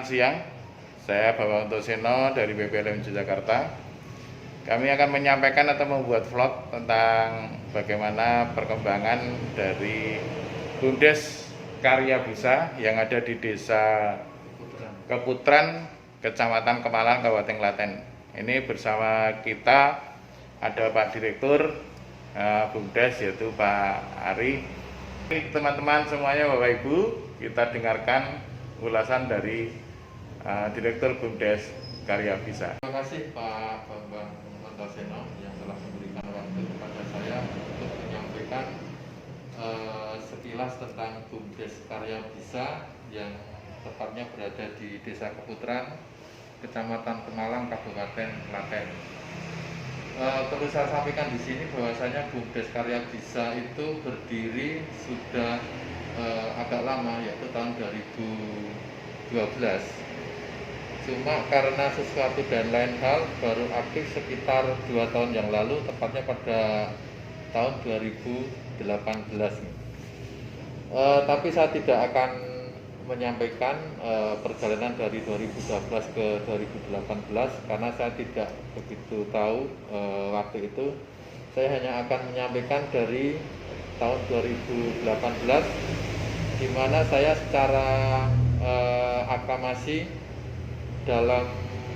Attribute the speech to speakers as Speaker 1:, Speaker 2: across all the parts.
Speaker 1: selamat siang. Saya Bapak Antoseno dari BPLM Jakarta. Kami akan menyampaikan atau membuat vlog tentang bagaimana perkembangan dari BUMDes Karya Bisa yang ada di Desa Keputran, Kecamatan Kemalang, Kabupaten Klaten. Ini bersama kita ada Pak Direktur BUMDes, yaitu Pak Ari. Teman-teman semuanya, Bapak Ibu, kita dengarkan ulasan dari Direktur BUMDes Karya Bisa.
Speaker 2: Terima kasih Pak Bambang Antoseno yang telah memberikan waktu kepada saya untuk menyampaikan sekilas tentang BUMDes Karya Bisa yang tepatnya berada di Desa Keputran, Kecamatan Kemalang, Kabupaten Klaten. Perlu saya sampaikan di sini bahwasanya BUMDes Karya Bisa itu berdiri sudah agak lama, yaitu tahun 2012. Cuma karena sesuatu dan lain hal baru aktif sekitar 2 tahun yang lalu, tepatnya pada tahun 2018. Tapi saya tidak akan menyampaikan perjalanan dari 2012 ke 2018 karena saya tidak begitu tahu waktu itu. Saya hanya akan menyampaikan dari tahun 2018 di mana saya secara aklamasi dalam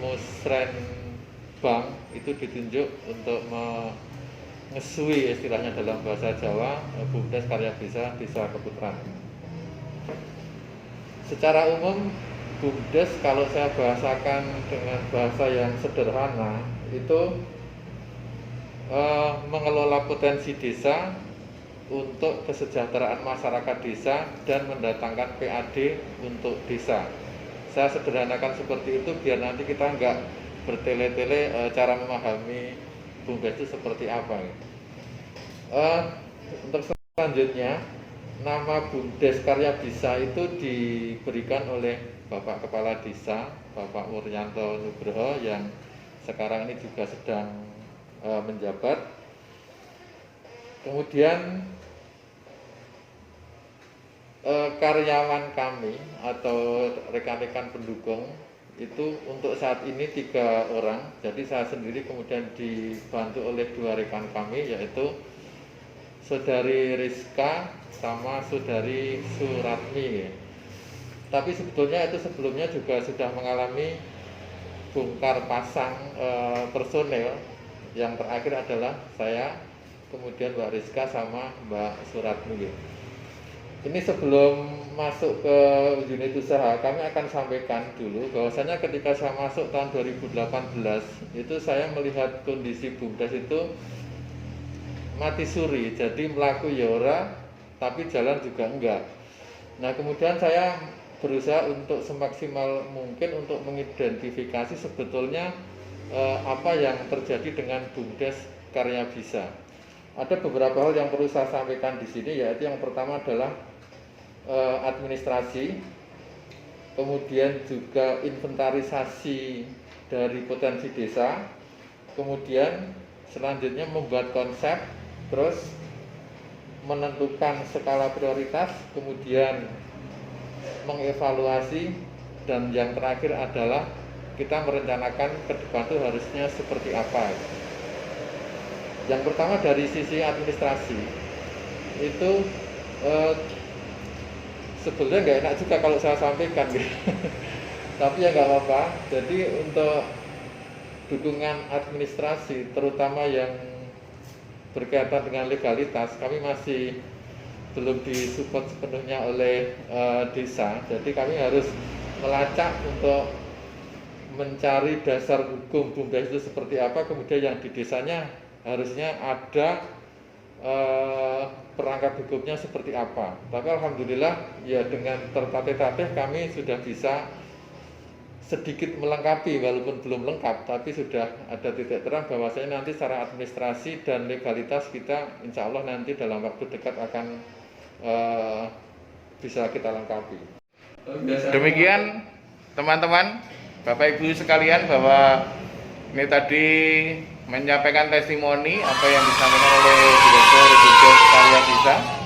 Speaker 2: musrenbang itu ditunjuk untuk mengesui, istilahnya dalam bahasa Jawa, BUMDes Karya Bisa Desa Keputran. Secara umum BUMDes, kalau saya bahasakan dengan bahasa yang sederhana, itu mengelola potensi desa untuk kesejahteraan masyarakat desa dan mendatangkan PAD untuk desa. Saya sederhanakan seperti itu biar nanti kita nggak bertele-tele cara memahami BUMDes itu seperti apa. Untuk selanjutnya, nama BUMDes Karya Bisa itu diberikan oleh Bapak Kepala Desa, Bapak Wuryanto Nugroho, yang sekarang ini juga sedang menjabat. Kemudian karyawan kami atau rekan-rekan pendukung itu untuk saat ini 3 orang. Jadi saya sendiri kemudian dibantu oleh 2 rekan kami, yaitu Saudari Rizka sama Saudari Suratmi. Tapi sebetulnya itu sebelumnya juga sudah mengalami bongkar pasang personel. Yang terakhir adalah saya, kemudian Mbak Rizka sama Mbak Suratmi. Ini sebelum masuk ke unit usaha, kami akan sampaikan dulu bahwasanya ketika saya masuk tahun 2018 itu saya melihat kondisi BUMDes itu mati suri, jadi melaku ya ora, tapi jalan juga enggak. Nah, kemudian saya berusaha untuk semaksimal mungkin untuk mengidentifikasi sebetulnya apa yang terjadi dengan BUMDes Karya Bisa. Ada beberapa hal yang perlu saya sampaikan di sini, yaitu yang pertama adalah administrasi, kemudian juga inventarisasi dari potensi desa, kemudian selanjutnya membuat konsep, terus menentukan skala prioritas, kemudian mengevaluasi, dan yang terakhir adalah kita merencanakan ke depan itu harusnya seperti apa. Yang pertama dari sisi administrasi itu sebetulnya nggak enak juga kalau saya sampaikan gitu. Tapi ya nggak apa-apa. Jadi untuk dukungan administrasi terutama yang berkaitan dengan legalitas, kami masih belum disupport sepenuhnya oleh desa. Jadi kami harus melacak untuk mencari dasar hukum BUMDes itu seperti apa, kemudian yang di desanya harusnya ada perangkat hukumnya seperti apa. Tapi alhamdulillah ya dengan tertatih-tatih kami sudah bisa sedikit melengkapi, walaupun belum lengkap, tapi sudah ada titik terang bahwasanya nanti secara administrasi dan legalitas kita insya Allah nanti dalam waktu dekat akan bisa kita lengkapi.
Speaker 1: Demikian teman-teman, Bapak Ibu sekalian, bahwa ini tadi menyampaikan testimoni apa yang disampaikan oleh Direktur BUMDes Karya Bisa.